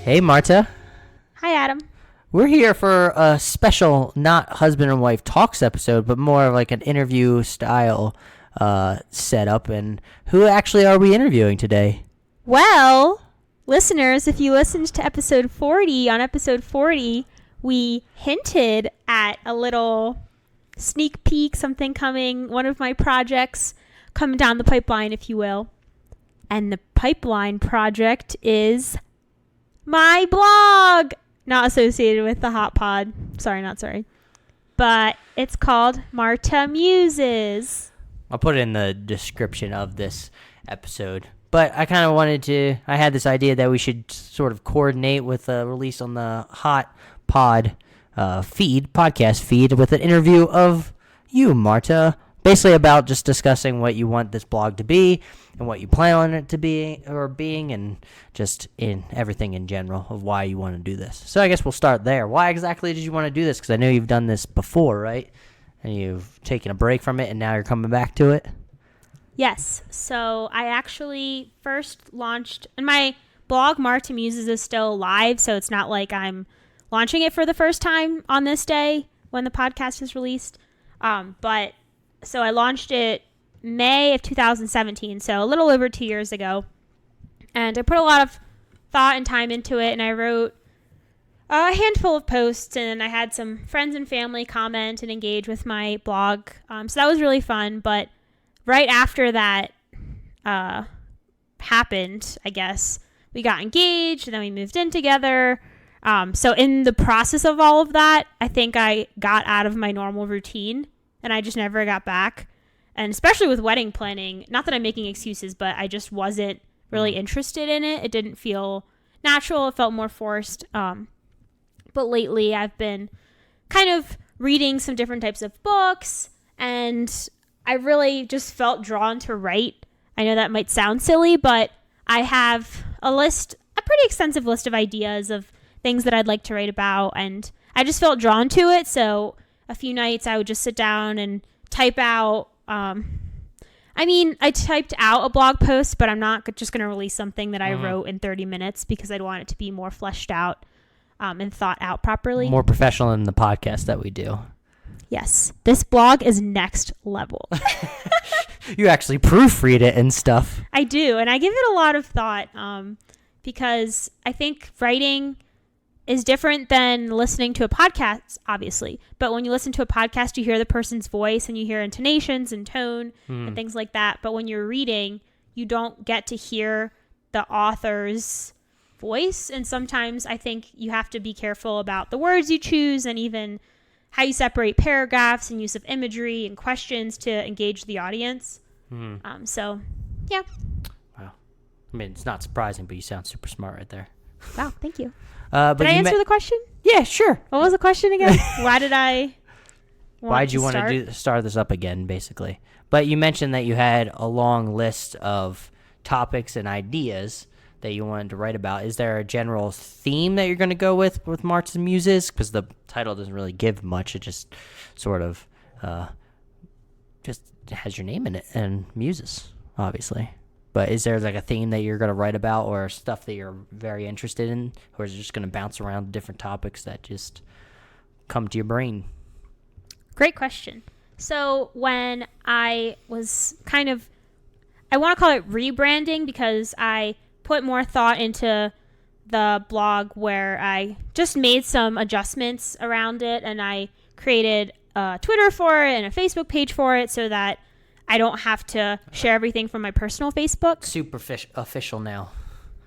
Hey, Marta. Hi, Adam. We're here for a special, not husband and wife talks episode, but more of like an interview style setup. And who actually are we interviewing today? Well, listeners, if you listened to episode 40, on episode 40, we hinted at a little sneak peek, something coming, one of my projects coming down the pipeline, if you will. And the pipeline project is my blog. Not associated with the Hot Pod. Sorry. But it's called Marta Muses. I'll put it in the description of this episode. But I kind of I had this idea that we should sort of coordinate with a release on the Hot Pod podcast feed with an interview of you, Marta. Basically about just discussing what you want this blog to be and what you plan on it to be or being, and just in everything in general of why you want to do this. So I guess we'll start there. Why exactly did you want to do this? Because I know you've done this before, right? And you've taken a break from it and now you're coming back to it? Yes. So I actually first launched, and my blog Marta Muses is still live, so it's not like I'm launching it for the first time on this day when the podcast is released. So I launched it May of 2017, so a little over 2 years ago. And I put a lot of thought and time into it, and I wrote a handful of posts, and I had some friends and family comment and engage with my blog. So that was really fun. But right after that happened, I guess, we got engaged, and then we moved in together. So in the process of all of that, I think I got out of my normal routine. And I just never got back. And especially with wedding planning, not that I'm making excuses, but I just wasn't really interested in it. It didn't feel natural. It felt more forced. But lately I've been kind of reading some different types of books, and I really just felt drawn to write. I know that might sound silly, but I have a pretty extensive list of ideas of things that I'd like to write about, and I just felt drawn to it. So a few nights I would just sit down and type out, I typed out a blog post, but I'm not just going to release something that I wrote in 30 minutes because I'd want it to be more fleshed out and thought out properly. More professional than the podcast that we do. Yes. This blog is next level. You actually proofread it and stuff. I do, and I give it a lot of thought because I think writing is different than listening to a podcast, obviously. But when you listen to a podcast, you hear the person's voice and you hear intonations and tone and things like that. But when you're reading, you don't get to hear the author's voice. And sometimes I think you have to be careful about the words you choose and even how you separate paragraphs and use of imagery and questions to engage the audience. So, yeah. Wow. I mean, it's not surprising, but you sound super smart right there. Wow, thank you. But did I answer the question? Yeah, sure. What was the question again? Why did I Why'd you want to start this up again, basically? But you mentioned that you had a long list of topics and ideas that you wanted to write about. Is there a general theme that you're going to go with Marta Muses? Because the title doesn't really give much. It just sort of just has your name in it and Muses, obviously. But is there like a theme that you're going to write about or stuff that you're very interested in? Or is it just going to bounce around different topics that just come to your brain? Great question. So when I was I want to call it rebranding because I put more thought into the blog where I just made some adjustments around it, and I created a Twitter for it and a Facebook page for it so that I don't have to share everything from my personal Facebook. Official now.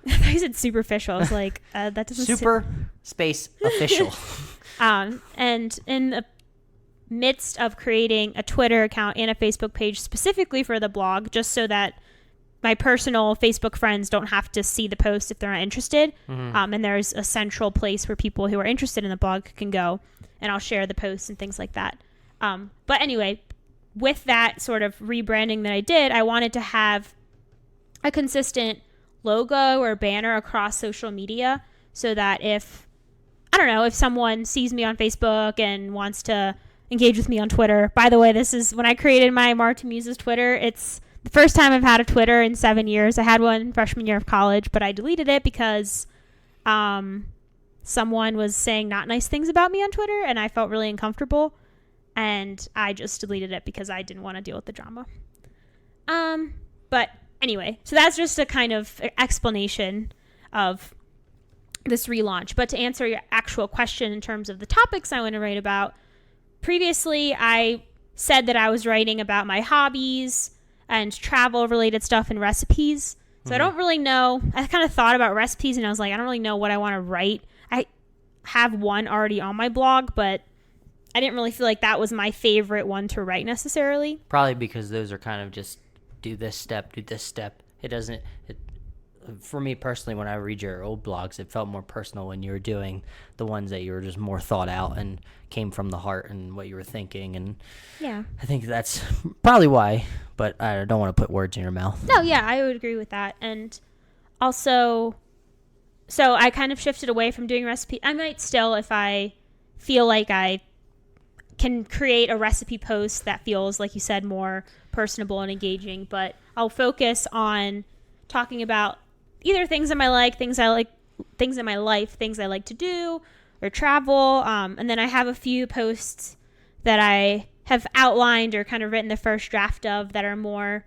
I thought you said superficial. I was like, that doesn't space official. And in the midst of creating a Twitter account and a Facebook page specifically for the blog, just so that my personal Facebook friends don't have to see the post if they're not interested. And there's a central place where people who are interested in the blog can go, and I'll share the posts and things like that. But anyway, with that sort of rebranding that I did, I wanted to have a consistent logo or banner across social media so that if someone sees me on Facebook and wants to engage with me on Twitter. By the way, this is when I created my Marta Muses Twitter. It's the first time I've had a Twitter in 7 years. I had one freshman year of college, but I deleted it because someone was saying not nice things about me on Twitter, and I felt really uncomfortable, and I just deleted it because I didn't want to deal with the drama. But anyway, so that's just a kind of explanation of this relaunch. But to answer your actual question in terms of the topics I want to write about, previously I said that I was writing about my hobbies and travel related stuff and recipes. So I don't really know. I kind of thought about recipes and I was like, I don't really know what I want to write. I have one already on my blog, but I didn't really feel like that was my favorite one to write necessarily. Probably because those are kind of just do this step. It doesn't, for me personally, when I read your old blogs, it felt more personal when you were doing the ones that you were just more thought out and came from the heart and what you were thinking. And yeah, I think that's probably why, but I don't want to put words in your mouth. No, yeah, I would agree with that. And also, so I kind of shifted away from doing recipe. I might still, if I feel like I can create a recipe post that feels, like you said, more personable and engaging, but I'll focus on talking about either things in my life, things I like to do or travel. And then I have a few posts that I have outlined or kind of written the first draft of that are more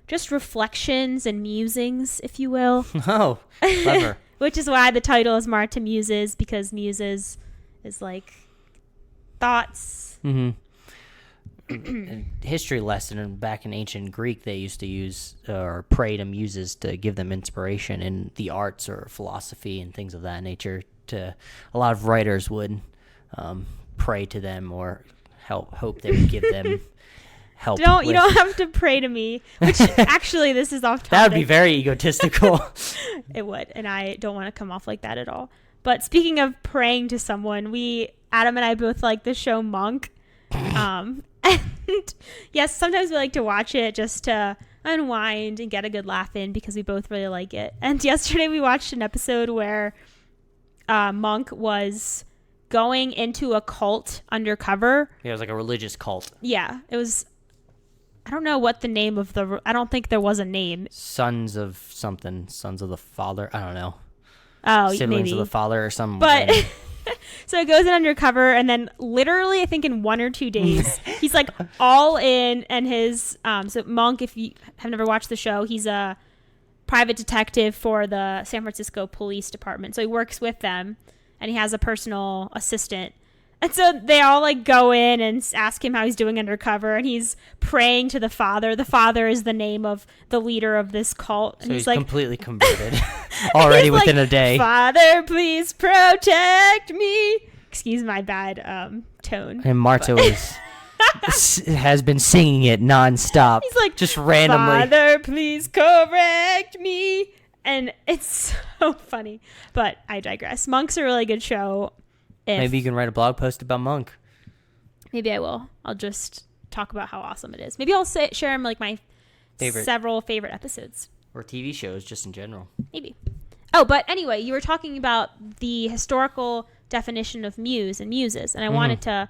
just reflections and musings, if you will. Oh, clever. Which is why the title is Marta Muses, because muses is like thoughts. Mm-hmm. History lesson back in ancient Greek, they used to use or pray to muses to give them inspiration in the arts or philosophy and things of that nature. A lot of writers would pray to them or hope they would give them help. You don't have to pray to me. Which actually, this is off topic. That would be very egotistical. It would, and I don't want to come off like that at all. But speaking of praying to someone, Adam and I both like the show Monk. And yes, sometimes we like to watch it just to unwind and get a good laugh in because we both really like it. And yesterday we watched an episode where Monk was going into a cult undercover. Yeah, it was like a religious cult. Yeah, it was. I don't know what the name of I don't think there was a name. Sons of something. Sons of the Father. I don't know. Oh, Siblings maybe. of the Father or something. But so it goes in undercover, and then literally, I think in 1 or 2 days, he's like all in, and his so Monk, if you have never watched the show, he's a private detective for the San Francisco Police Department. So he works with them, and he has a personal assistant. And so they all like go in and ask him how he's doing undercover, and he's praying to the Father. The Father is the name of the leader of this cult. And so he's like completely converted already within a day. Father, please protect me. Excuse my bad tone. And Marta has been singing it nonstop. He's like, just randomly. Father, please correct me. And it's so funny. But I digress. Monk's a really good show. Maybe you can write a blog post about Monk. Maybe I will. I'll just talk about how awesome it is. Maybe I'll share him like my several favorite episodes. Or TV shows, just in general. Maybe. Oh, but anyway, you were talking about the historical definition of muse and muses, and I wanted to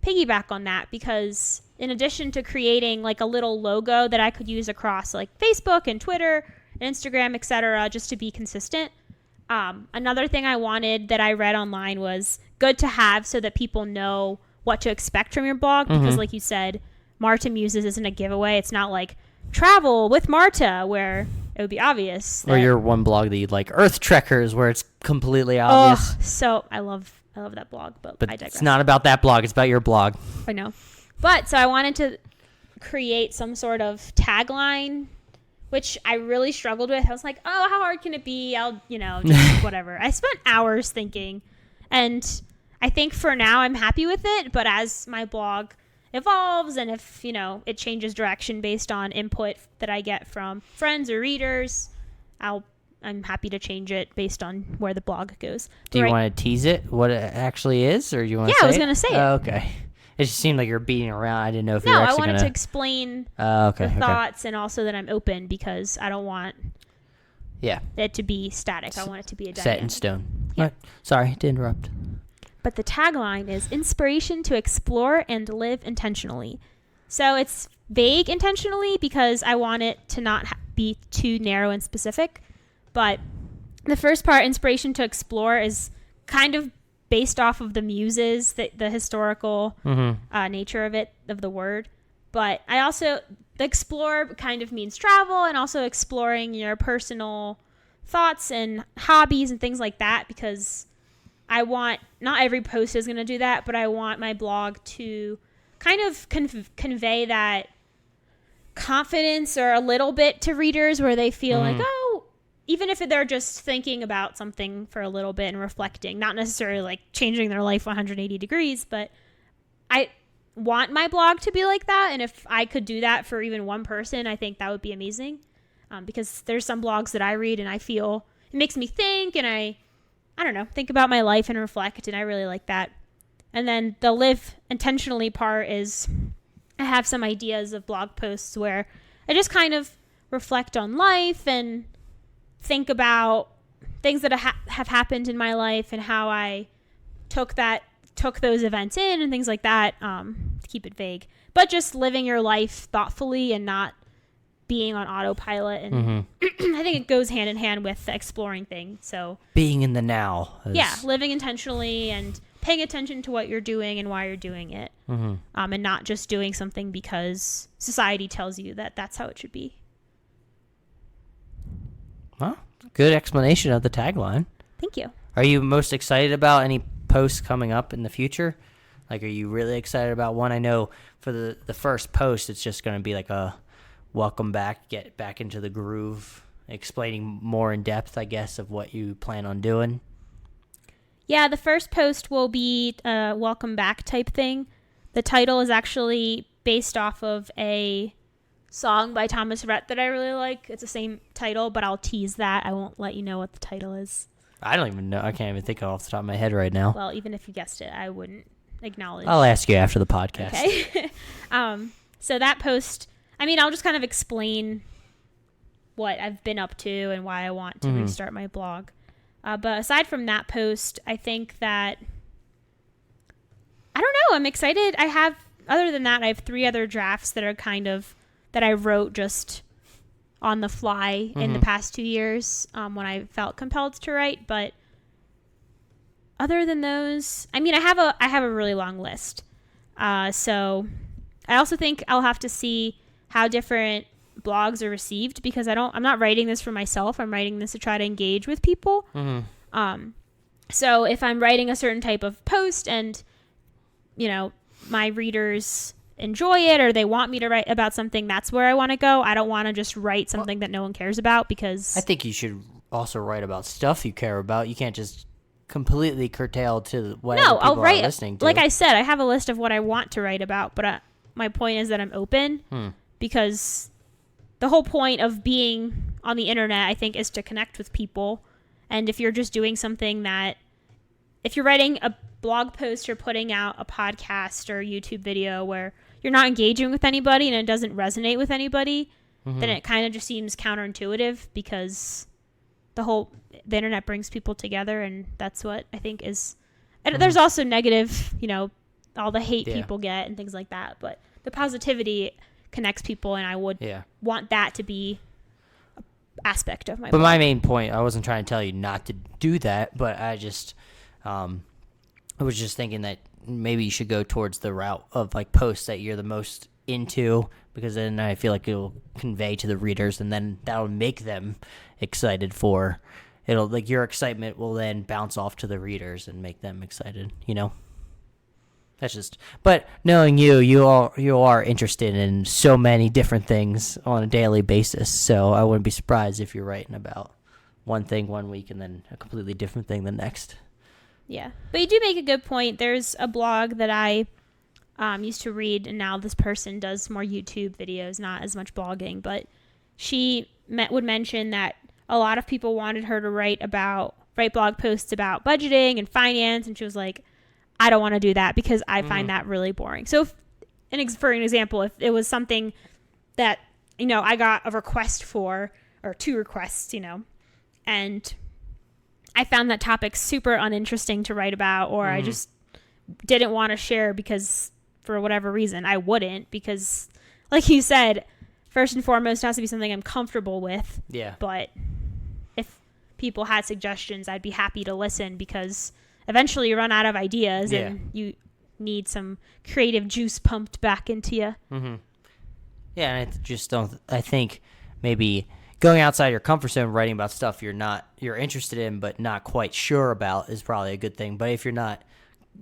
piggyback on that because in addition to creating like a little logo that I could use across like Facebook and Twitter and Instagram, etc., just to be consistent, another thing I wanted that I read online was good to have so that people know what to expect from your blog because like you said, Marta Muses isn't a giveaway. It's not like travel with Marta where it would be obvious. Or your one blog that you'd like, Earth Trekkers, where it's completely obvious. Oh, so I love that blog, but I digress. It's not about that blog. It's about your blog. I know. But so I wanted to create some sort of tagline, which I really struggled with. I was like, oh, how hard can it be? I'll, just whatever. I spent hours thinking. And I think for now I'm happy with it. But as my blog evolves and if, it changes direction based on input that I get from friends or readers, I'm happy to change it based on where the blog goes. Do you want to tease it, what it actually is? Or do you want to say it? Yeah, I was going to say it. Oh, okay. It just seemed like you're beating around. I didn't know if you were actually I wanted to explain the thoughts and also that I'm open because I don't want it to be static. I want it to be a dynamic. Set in stone. Yeah. Right. Sorry to interrupt. But the tagline is inspiration to explore and live intentionally. So it's vague intentionally because I want it to not be too narrow and specific. But the first part, inspiration to explore, is kind of based off of the muses, the historical nature of it, of the word. But I also, the explore kind of means travel, and also exploring your personal thoughts and hobbies and things like that, because I want, not every post is going to do that, but I want my blog to kind of convey that confidence or a little bit to readers, where they feel like, oh, even if they're just thinking about something for a little bit and reflecting, not necessarily like changing their life 180 degrees, but I want my blog to be like that. And if I could do that for even one person, I think that would be amazing. Because there's some blogs that I read and I feel it makes me think, and I don't know, think about my life and reflect, and I really like that. And then the live intentionally part is I have some ideas of blog posts where I just kind of reflect on life and think about things that have happened in my life and how I took those events in and things like that, to keep it vague. But just living your life thoughtfully and not being on autopilot. And I think it goes hand in hand with exploring things. So being in the now. Yeah, living intentionally and paying attention to what you're doing and why you're doing it. And not just doing something because society tells you that that's how it should be. Well, good explanation of the tagline. Thank you. Are you most excited about any posts coming up in the future? Like, are you really excited about one? I know for the first post, it's just going to be like a welcome back, get back into the groove, explaining more in depth, I guess, of what you plan on doing. Yeah, the first post will be a welcome back type thing. The title is actually based off of a song by Thomas Rhett that I really like. It's the same title, but I'll tease that. I won't let you know what the title is. I don't even know. I can't even think of it off the top of my head right now. Well, even if you guessed it, I wouldn't acknowledge. I'll ask you after the podcast. Okay. So that post, I mean, I'll just kind of explain what I've been up to and why I want to restart my blog. But aside from that post, I think that, I don't know, I'm excited. Other than that, I have 3 other drafts that are kind of, that I wrote just on the fly in the past 2 years when I felt compelled to write. But other than those, I mean, I have a really long list. So I also think I'll have to see how different blogs are received, because I'm not writing this for myself. I'm writing this to try to engage with people. So if I'm writing a certain type of post and, you know, my readers enjoy it or they want me to write about something, that's where I want to go. I don't want to just write something that no one cares about, because I think you should also write about stuff you care about. You can't just completely curtail to what people I'll write, are listening to. Like I said, I have a list of what I want to write about, but my point is that I'm open, because the whole point of being on the internet, I think, is to connect with people. And if you're just doing something that, if you're writing a blog post or putting out a podcast or YouTube video where you're not engaging with anybody and it doesn't resonate with anybody, then it kind of just seems counterintuitive, because the internet brings people together, and that's what I think is. And there's also negative, you know, all the hate people get and things like that, but the positivity connects people, and I would want that to be an aspect of my blog. My main point, I wasn't trying to tell you not to do that, but I just I was just thinking that maybe you should go towards the route of like posts that you're the most into, because then I feel like it'll convey to the readers, and then that'll make them excited for it'll, like, your excitement will then bounce off to the readers and make them excited, you know. That's just, but knowing you are interested in so many different things on a daily basis, so I wouldn't be surprised if you're writing about one thing one week and then a completely different thing the next. Yeah, but you do make a good point. There's a blog that I used to read, and now this person does more YouTube videos, not as much blogging, but she would mention that a lot of people wanted her to write blog posts about budgeting and finance, and she was like, I don't want to do that because I find that really boring. So for an example, if it was something that, you know, I got a request for, or 2 requests, you know, and I found that topic super uninteresting to write about, or I just didn't want to share because for whatever reason, I wouldn't, because like you said, first and foremost, it has to be something I'm comfortable with. Yeah. But if people had suggestions, I'd be happy to listen, because eventually you run out of ideas and you need some creative juice pumped back into you. Mm-hmm. Yeah, and I think maybe going outside your comfort zone, writing about stuff you're interested in but not quite sure about is probably a good thing. But if you're not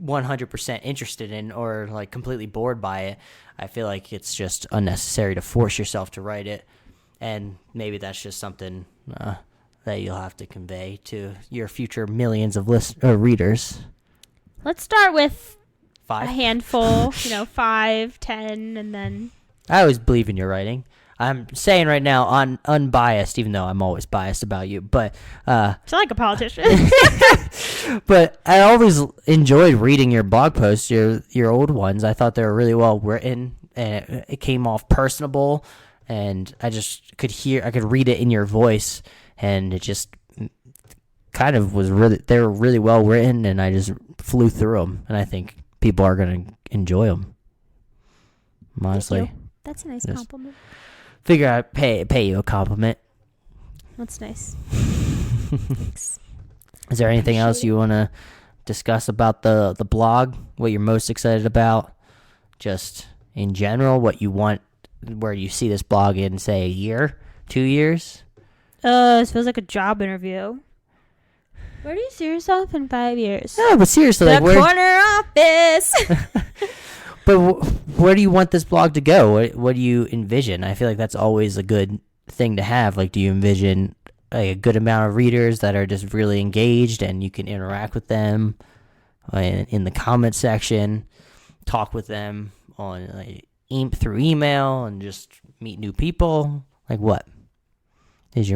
100% interested in or like completely bored by it, I feel like it's just unnecessary to force yourself to write it. And maybe that's just something that you'll have to convey to your future millions of readers. Let's start with 5. a handful, 5, 10, and then... I always believe in your writing. I'm saying right now, unbiased, even though I'm always biased about you, but... sound like a politician. But I always enjoyed reading your blog posts, your old ones. I thought they were really well written, and it came off personable, and I just could read it in your voice, and it just kind of they were really well written, and I just flew through them, and I think people are going to enjoy them. Honestly. Thank you. That's a nice compliment. Figure I'd pay you a compliment. That's nice. Thanks. Is there anything else you want to discuss about the blog? What you're most excited about? Just in general, what you want, where you see this blog in, say, a year, 2 years? This feels like a job interview. Where do you see yourself in 5 years? No, but seriously, the corner office. But where do you want this blog to go? What do you envision? I feel like that's always a good thing to have. Like, do you envision a good amount of readers that are just really engaged and you can interact with them in the comment section, talk with them on through email, and just meet new people? Like, what is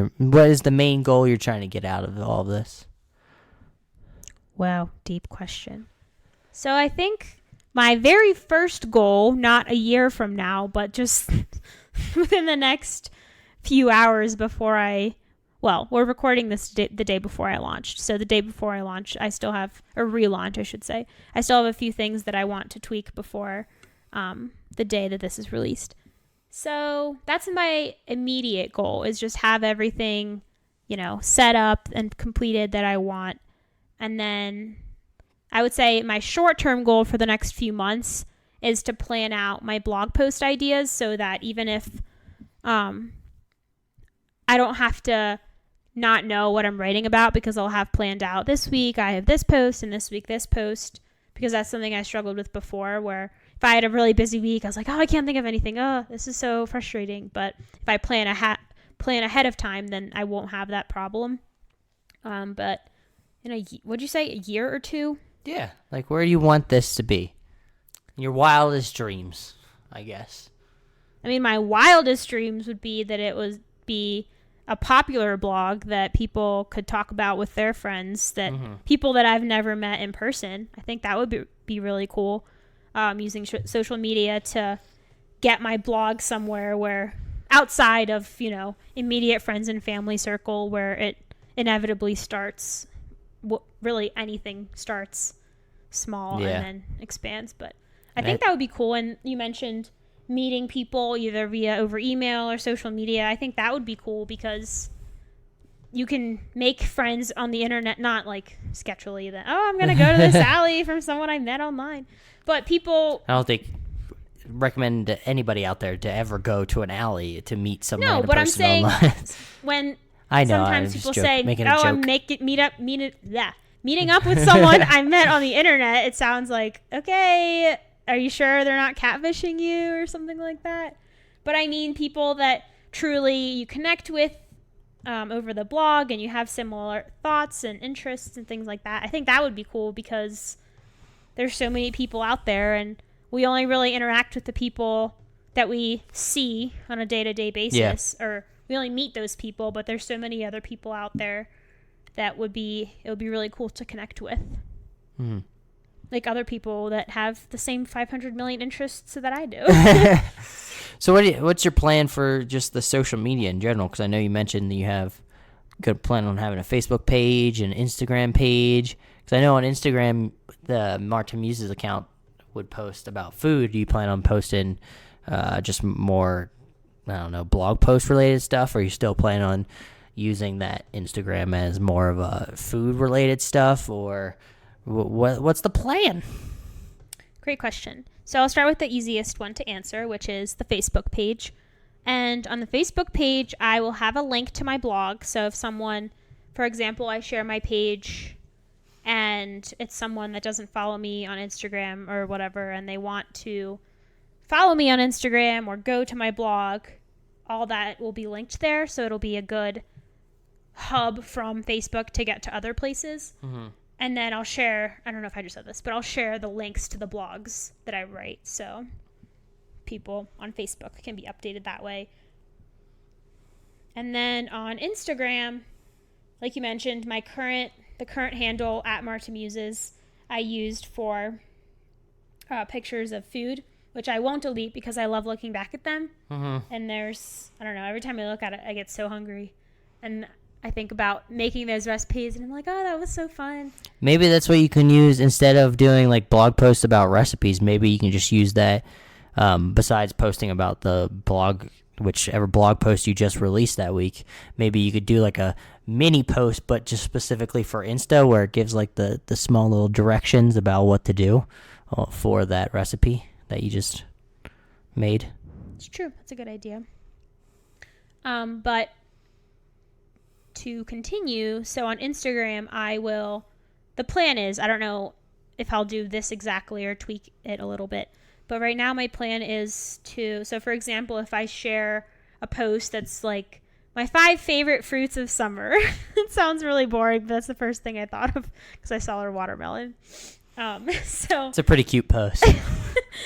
the main goal you're trying to get out of all of this? Wow, deep question. So I think my very first goal, not a year from now, but just within the next few hours before we're recording this the day before I launched. So the day before I launch, I still have a relaunch, I should say. I still have a few things that I want to tweak before the day that this is released. So that's my immediate goal, is just have everything, set up and completed that I want. And then I would say my short-term goal for the next few months is to plan out my blog post ideas, so that even if I don't have to not know what I'm writing about, because I'll have planned out this week I have this post and this week this post, because that's something I struggled with before, where if I had a really busy week, I was like, I can't think of anything. This is so frustrating. But if I plan ahead of time, then I won't have that problem. But what'd you say, a year or two? Yeah, like, where do you want this to be? Your wildest dreams, I guess. I mean, my wildest dreams would be that it would be a popular blog that people could talk about with their friends, that people that I've never met in person. I think that would be really cool, using social media to get my blog somewhere where outside of, immediate friends and family circle, where it inevitably starts. Really anything starts small and then expands, but I think that would be cool. And you mentioned meeting people either over email or social media. I think that would be cool, because you can make friends on the internet, not like sketchily that, I'm gonna go to this alley from someone I met online, but people. I don't recommend to anybody out there to ever go to an alley to meet some random person I'm saying online. when I know. Sometimes people say, I'm meeting up with someone I met on the internet. It sounds like, okay, are you sure they're not catfishing you or something like that? But I mean people that truly you connect with over the blog, and you have similar thoughts and interests and things like that. I think that would be cool, because there's so many people out there, and we only really interact with the people that we see on a day-to-day basis, or we only meet those people, but there's so many other people out there that it would be really cool to connect with. Like other people that have the same 500 million interests that I do. So what's your plan for just the social media in general? Because I know you mentioned that you have good plan on having a Facebook page and Instagram page. Because I know on Instagram, the Marta Muses account would post about food. Do you plan on posting just more, I don't know, blog post related stuff, or are you still planning on, using that Instagram as more of a food-related stuff, or what's the plan? Great question. So I'll start with the easiest one to answer, which is the Facebook page. And on the Facebook page, I will have a link to my blog. So if someone, for example, I share my page and it's someone that doesn't follow me on Instagram or whatever, and they want to follow me on Instagram or go to my blog, all that will be linked there. So it'll be a good hub from Facebook to get to other places. Mm-hmm. And then I'll share, I don't know if I just said this, but I'll share the links to the blogs that I write. So people on Facebook can be updated that way. And then on Instagram, like you mentioned, the current handle at Marta Muses I used for pictures of food, which I won't delete because I love looking back at them. Mm-hmm. And I don't know, every time I look at it, I get so hungry. And I think about making those recipes, and I'm like, oh, that was so fun. Maybe that's what you can use instead of doing like blog posts about recipes. Maybe you can just use that besides posting about the blog, whichever blog post you just released that week. Maybe you could do like a mini post, but just specifically for Insta, where it gives like the small little directions about what to do for that recipe that you just made. It's true. That's a good idea. But to continue, so on Instagram, the plan is, I don't know if I'll do this exactly or tweak it a little bit, but right now my plan is so for example, if I share a post that's like my 5 favorite fruits of summer, it sounds really boring, but that's the first thing I thought of because I saw our watermelon. So it's a pretty cute post.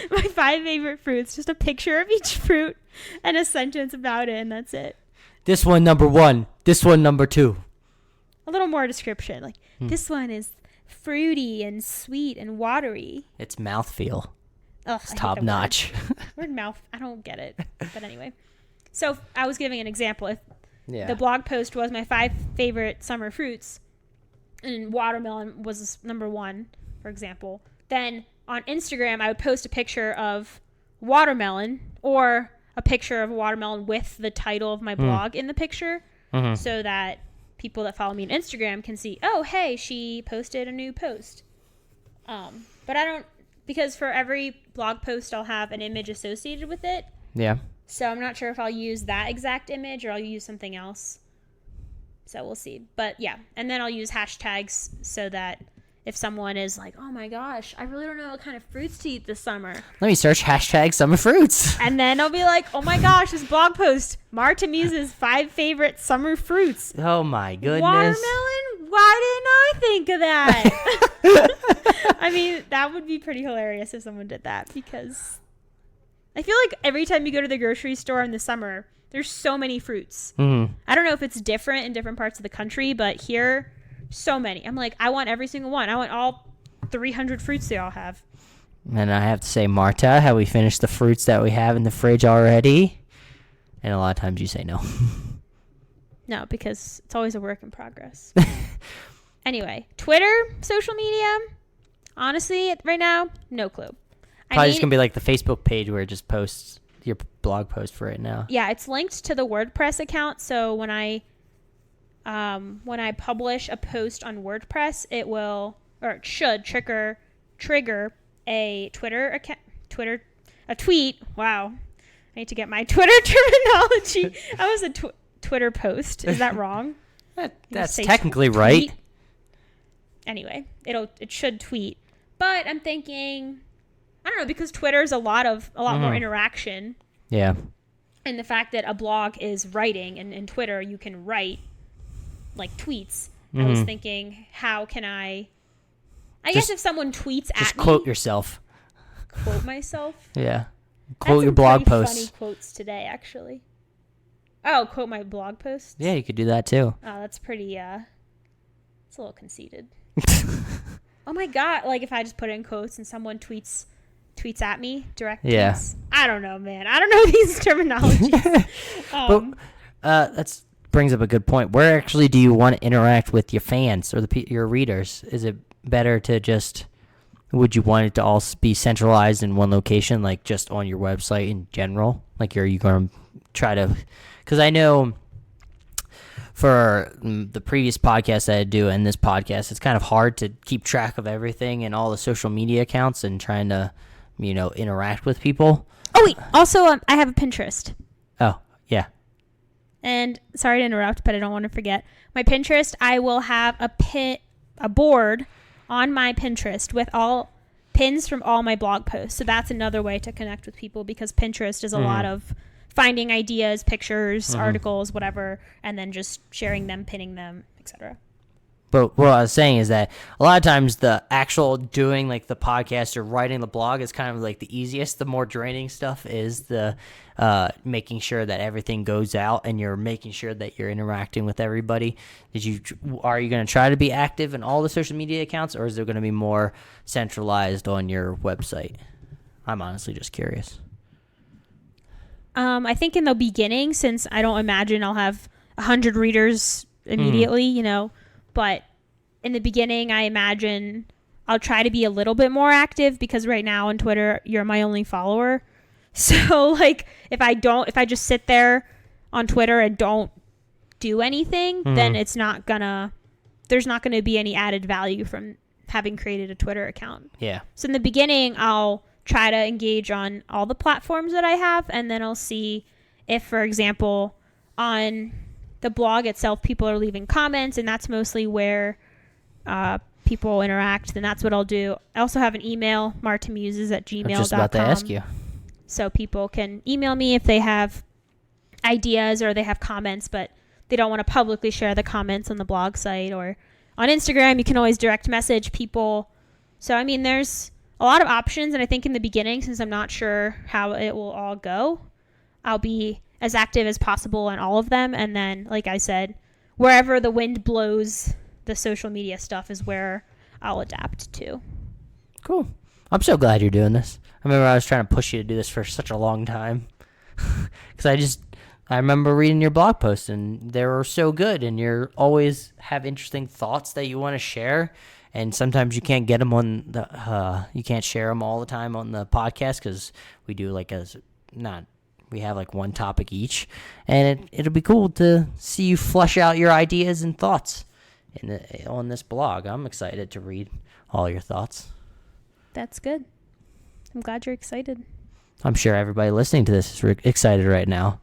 My 5 favorite fruits, just a picture of each fruit and a sentence about it, and that's it. This one number 1. This one number 2. A little more description, like this one is fruity and sweet and watery. It's mouthfeel. Ugh, it's top notch. Word mouth. I don't get it. But anyway, so I was giving an example. If the blog post was my 5 favorite summer fruits, and watermelon was number 1, for example, then on Instagram I would post a picture of watermelon or a picture of a watermelon with the title of my blog in the picture, so that people that follow me on Instagram can see, oh, hey, she posted a new post. But I don't, because for every blog post I'll have an image associated with it. Yeah. So I'm not sure if I'll use that exact image or I'll use something else. So we'll see. But yeah, and then I'll use hashtags so that if someone is like, oh my gosh, I really don't know what kind of fruits to eat this summer. Let me search hashtag summer fruits. And then I'll be like, oh my gosh, this blog post, Marta Muses' 5 favorite summer fruits. Oh my goodness. Watermelon? Why didn't I think of that? I mean, that would be pretty hilarious if someone did that, because I feel like every time you go to the grocery store in the summer, there's so many fruits. Mm-hmm. I don't know if it's different in different parts of the country, but here, so many. I'm like, I want every single one. I want all 300 fruits they all have. And I have to say, Marta, have we finished the fruits that we have in the fridge already? And a lot of times you say no. No, because it's always a work in progress. Anyway, Twitter, social media, honestly, right now, no clue. Probably just going to be like the Facebook page where it just posts your blog post for it now. Yeah, it's linked to the WordPress account. So when I publish a post on WordPress, it will, or it should trigger a a tweet. Wow. I need to get my Twitter terminology. That was a Twitter post. Is that wrong? That's technically right. Anyway, it should tweet. But I'm thinking, I don't know, because Twitter's a lot more interaction. Yeah. And the fact that a blog is writing, and in Twitter you can write like tweets. I was thinking, how can I guess if someone tweets at me. Just quote yourself. Quote myself? Yeah. Quote your blog post. Funny quotes today, actually. Oh, quote my blog posts? Yeah, you could do that too. Oh, that's pretty, it's a little conceited. Oh my God. Like if I just put it in quotes and someone tweets at me, direct tweets. I don't know, man. I don't know these terminologies. But that brings up a good point. Where actually do you want to interact with your fans or your readers? Is it better to would you want it to all be centralized in one location, like just on your website in general? Like, are you going to try to, because I know for the previous podcast that I do and this podcast, it's kind of hard to keep track of everything and all the social media accounts and trying to, interact with people. Oh, wait. Also, I have a Pinterest. Oh, yeah. And sorry to interrupt, but I don't want to forget. My Pinterest, I will have a board on my Pinterest with all pins from all my blog posts. So that's another way to connect with people, because Pinterest is a lot of finding ideas, pictures, articles, whatever, and then just sharing them, pinning them, etc. But what I was saying is that a lot of times the actual doing like the podcast or writing the blog is kind of like the easiest. The more draining stuff is the making sure that everything goes out and you're making sure that you're interacting with everybody. Are you going to try to be active in all the social media accounts, or is there going to be more centralized on your website? I'm honestly just curious. I think in the beginning, since I don't imagine I'll have 100 readers immediately, but in the beginning, I imagine I'll try to be a little bit more active, because right now on Twitter, you're my only follower. So like if I just sit there on Twitter and don't do anything, then there's not gonna be any added value from having created a Twitter account. Yeah. So in the beginning, I'll try to engage on all the platforms that I have, and then I'll see if, for example, on the blog itself, people are leaving comments, and that's mostly where people interact, then that's what I'll do. I also have an email, martamuses@gmail.com. I'm just about to ask you. So people can email me if they have ideas or they have comments, but they don't want to publicly share the comments on the blog site. Or on Instagram, you can always direct message people. So, I mean, there's a lot of options, and I think in the beginning, since I'm not sure how it will all go, I'll be as active as possible on all of them. And then, like I said, wherever the wind blows, the social media stuff is where I'll adapt to. Cool. I'm so glad you're doing this. I remember I was trying to push you to do this for such a long time. Because I remember reading your blog posts, and they were so good, and you always have interesting thoughts that you want to share. And sometimes you can't get them on the, you can't share them all the time on the podcast, because we do we have like one topic each, and it'll be cool to see you flesh out your ideas and thoughts on this blog. I'm excited to read all your thoughts. That's good. I'm glad you're excited. I'm sure everybody listening to this is excited right now.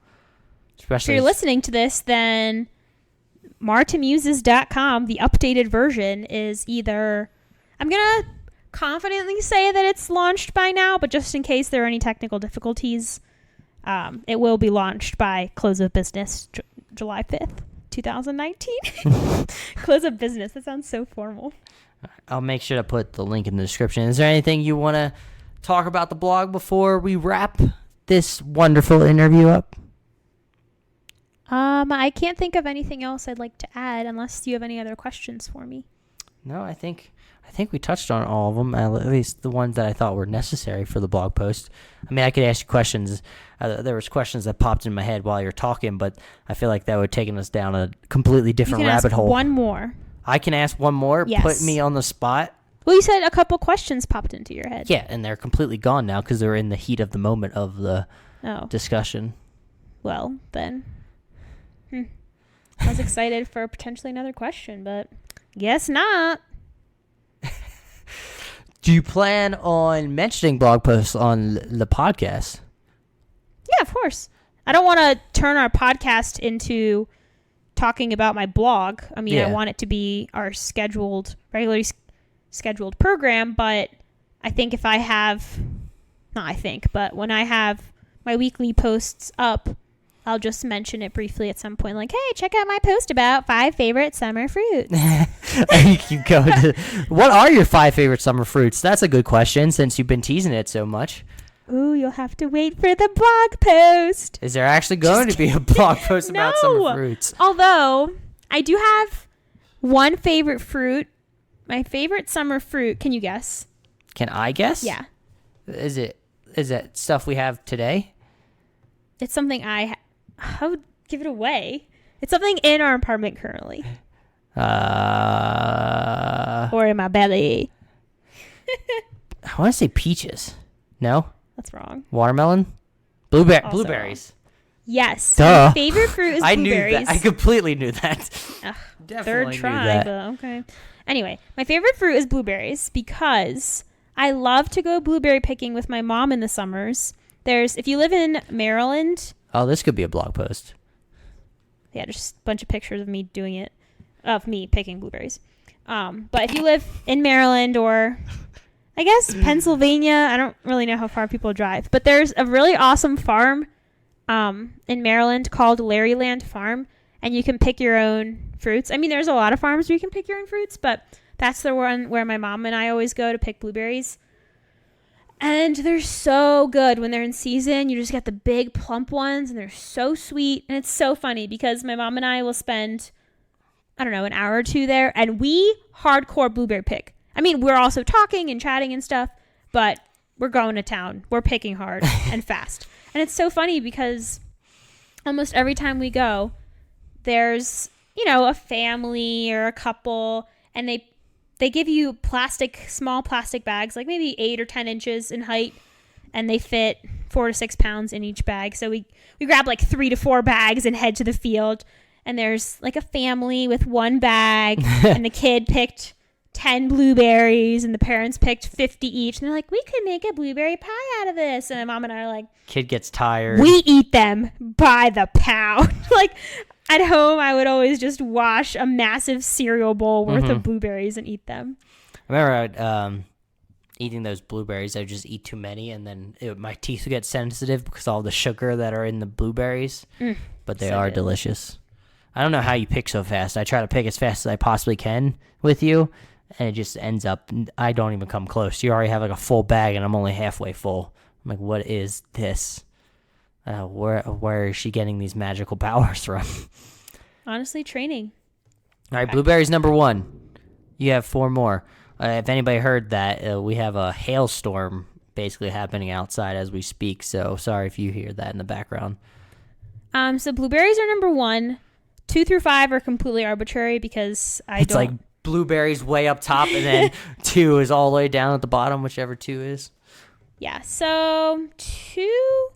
Especially if you're listening to this, then martamuses.com, the updated version, is either, I'm going to confidently say that it's launched by now, but just in case there are any technical difficulties, it will be launched by close of business July 5th, 2019. Close of business. That sounds so formal. I'll make sure to put the link in the description. Is there anything you want to talk about the blog before we wrap this wonderful interview up? I can't think of anything else I'd like to add, unless you have any other questions for me. No, I think we touched on all of them, at least the ones that I thought were necessary for the blog post. I mean, I could ask you questions. There was questions that popped in my head while you're talking, but I feel like that would have taken us down a completely different rabbit hole. One more. I can ask one more? Yes. Put me on the spot? Well, you said a couple questions popped into your head. Yeah, and they're completely gone now because they're in the heat of the moment of the discussion. Well, then. I was excited for potentially another question, but guess not. Do you plan on mentioning blog posts on the podcast? Yeah, of course. I don't want to turn our podcast into talking about my blog. I mean, I want it to be our regularly scheduled program, but I think when I have my weekly posts up, I'll just mention it briefly at some point, like, hey, check out my post about 5 favorite summer fruits. You go to, what are your 5 favorite summer fruits? That's a good question, since you've been teasing it so much. Ooh, you'll have to wait for the blog post. Is there actually going to be a blog post about summer fruits? Although, I do have one favorite fruit. My favorite summer fruit, can you guess? Can I guess? Yeah. Is that stuff we have today? It's something I would give it away. It's something in our apartment currently. Or in my belly. I want to say peaches. No? That's wrong. Watermelon? Blueberries. Yes. Duh. My favorite fruit is I knew blueberries. that. I completely knew that. Ugh, Definitely third knew try, that. but okay. Anyway, my favorite fruit is blueberries because I love to go blueberry picking with my mom in the summers. If you live in Maryland, Oh, this could be a blog post. yeah, just a bunch of pictures of me doing it, of me picking blueberries. But if you live in Maryland or I guess Pennsylvania, I don't really know how far people drive, but there's a really awesome farm in Maryland called Larryland Farm, and you can pick your own fruits. I mean, there's a lot of farms where you can pick your own fruits, but that's the one where my mom and I always go to pick blueberries. And they're so good when they're in season. You just get the big plump ones, and they're so sweet. And it's so funny because my mom and I will spend, I don't know, an hour or two there, and we hardcore blueberry pick. I mean, we're also talking and chatting and stuff, but we're going to town. We're picking hard and fast. And it's so funny because almost every time we go, there's, a family or a couple, and they give you small plastic bags, like maybe 8 or 10 inches in height, and they fit 4 to 6 pounds in each bag. So we grab like 3 to 4 bags and head to the field, and there's like a family with one bag, and the kid picked 10 blueberries, and the parents picked 50 each, and they're like, we could make a blueberry pie out of this. And my mom and I are like, Kid gets tired. we eat them by the pound. Like, at home, I would always just wash a massive cereal bowl worth of blueberries and eat them. I remember eating those blueberries. I would just eat too many, and then my teeth would get sensitive because of all the sugar that are in the blueberries. But they are delicious. I don't know how you pick so fast. I try to pick as fast as I possibly can with you, and it just ends up, I don't even come close. You already have like a full bag, and I'm only halfway full. I'm like, what is this? Where is she getting these magical powers from? Honestly, training. All right, blueberries number 1. You have 4 more. If anybody heard that, we have a hailstorm basically happening outside as we speak. So sorry if you hear that in the background. So blueberries are number 1. 2 through 5 are completely arbitrary because It's like blueberries way up top, and then 2 is all the way down at the bottom, whichever 2 is. Yeah. So 2.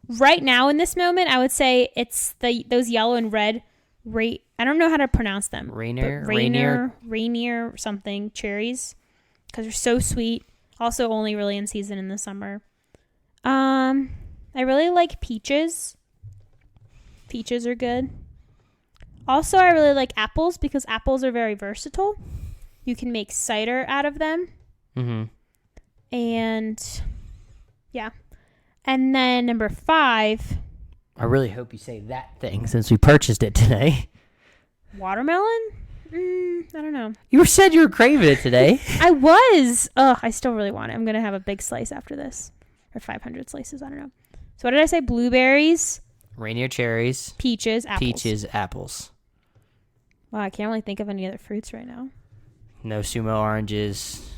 Right now in this moment, I would say it's those yellow and red, I don't know how to pronounce them. Rainier something cherries, because they're so sweet. Also only really in season in the summer. I really like peaches. Peaches are good. Also, I really like apples because apples are very versatile. You can make cider out of them. And yeah. And then number 5. I really hope you say that thing since we purchased it today. Watermelon? I don't know. You said you were craving it today. I was. Ugh, I still really want it. I'm going to have a big slice after this. Or 500 slices. I don't know. So what did I say? Blueberries. Rainier cherries. Peaches. Apples. Wow, I can't really think of any other fruits right now. No sumo oranges.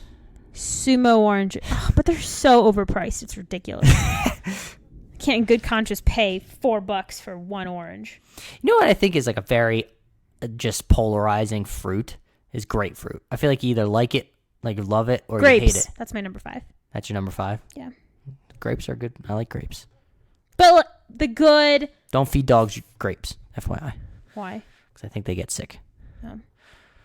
Sumo orange. Ugh, but they're so overpriced. It's ridiculous. Can't in good conscience pay $4 for one orange. You know what I think is like a very just polarizing fruit is grapefruit. I feel like you either like it, like love it, or grapes. you hate it. That's my number 5. That's your number 5? Yeah. Grapes are good. I like grapes. But the good... Don't feed dogs grapes, FYI. Why? Because I think they get sick.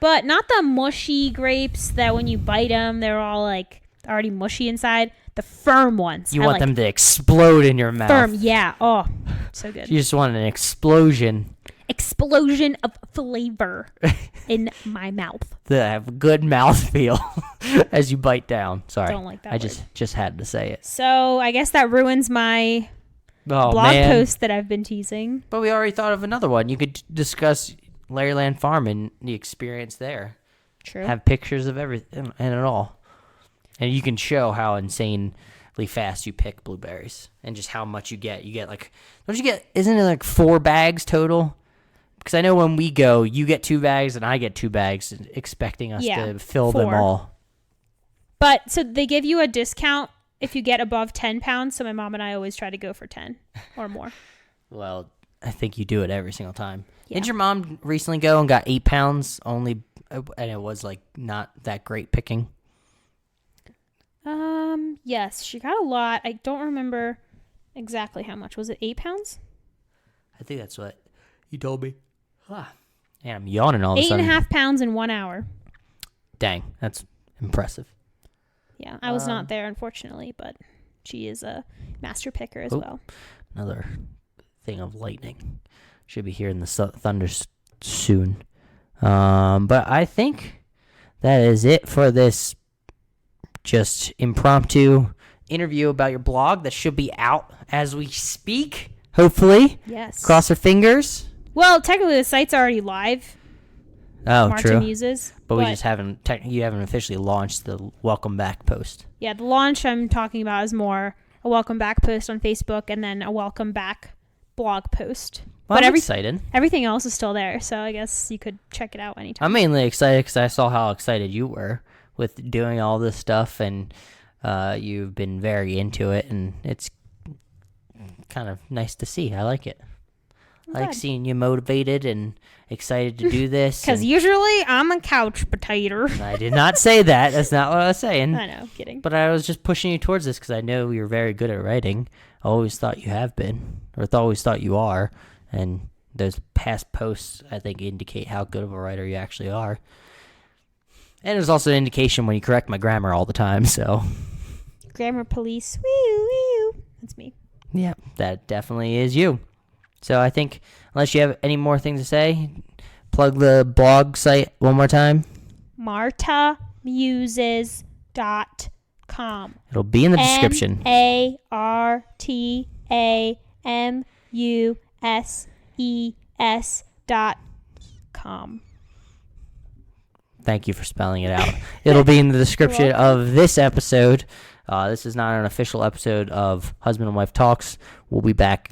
But not the mushy grapes that when you bite them, they're all like already mushy inside. The firm ones. You want them to explode in your mouth. Firm, yeah. Oh, so good. You just want an explosion. Explosion of flavor in my mouth. To have good mouthfeel as you bite down. Sorry. Don't like that I word. just had to say it. So I guess that ruins my blog post that I've been teasing. But we already thought of another one. You could discuss Larryland Farm and the experience there. True. Have pictures of everything and it all. And you can show how insanely fast you pick blueberries and just how much you get. You get like, isn't it like 4 bags total? Because I know when we go, you get 2 bags and I get 2 bags, expecting us to fill 4. them all. But so they give you a discount if you get above 10 pounds. So my mom and I always try to go for 10 or more. Well, I think you do it every single time. Yeah. Didn't your mom recently go and got 8 pounds only, and it was like not that great picking? Yes, she got a lot. I don't remember exactly how much. Was it 8 pounds? I think that's what you told me. And I'm yawning all of a sudden. 8.5 pounds in 1 hour. Dang, that's impressive. Yeah, I was not there, unfortunately, but she is a master picker as well. Another thing of lightning. Should be hearing the thunder soon. But I think that is it for this just impromptu interview about your blog that should be out as we speak, hopefully. Yes. Cross our fingers. Well, technically the site's already live. Oh, Marta true. Muses, but we just haven't you haven't officially launched the welcome back post. Yeah, the launch I'm talking about is more a welcome back post on Facebook and then a welcome back blog post. Well, but I'm excited. Everything else is still there, so I guess you could check it out anytime. I'm mainly excited because I saw how excited you were with doing all this stuff, and you've been very into it, and it's kind of nice to see. I like it. I like seeing you motivated and excited to do this. Because usually I'm a couch potato. I did not say that. That's not what I was saying. I know, kidding. But I was just pushing you towards this because I know you're very good at writing. I always thought you have been, or always thought you are. And those past posts, I think, indicate how good of a writer you actually are. And it's also an indication when you correct my grammar all the time, so. Grammar police. Woo, woo. That's me. Yeah, that definitely is you. So I think, unless you have any more things to say, plug the blog site one more time. martamuses.com. It'll be in the description. martamuses.com. Thank you for spelling it out. It'll be in the description of this episode. This is not an official episode of Husband and Wife Talks. We'll be back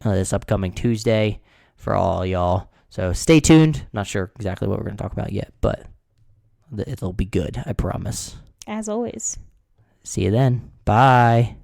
this upcoming Tuesday for all y'all. So stay tuned. Not sure exactly what we're going to talk about yet, but it'll be good. I promise. As always. See you then. Bye.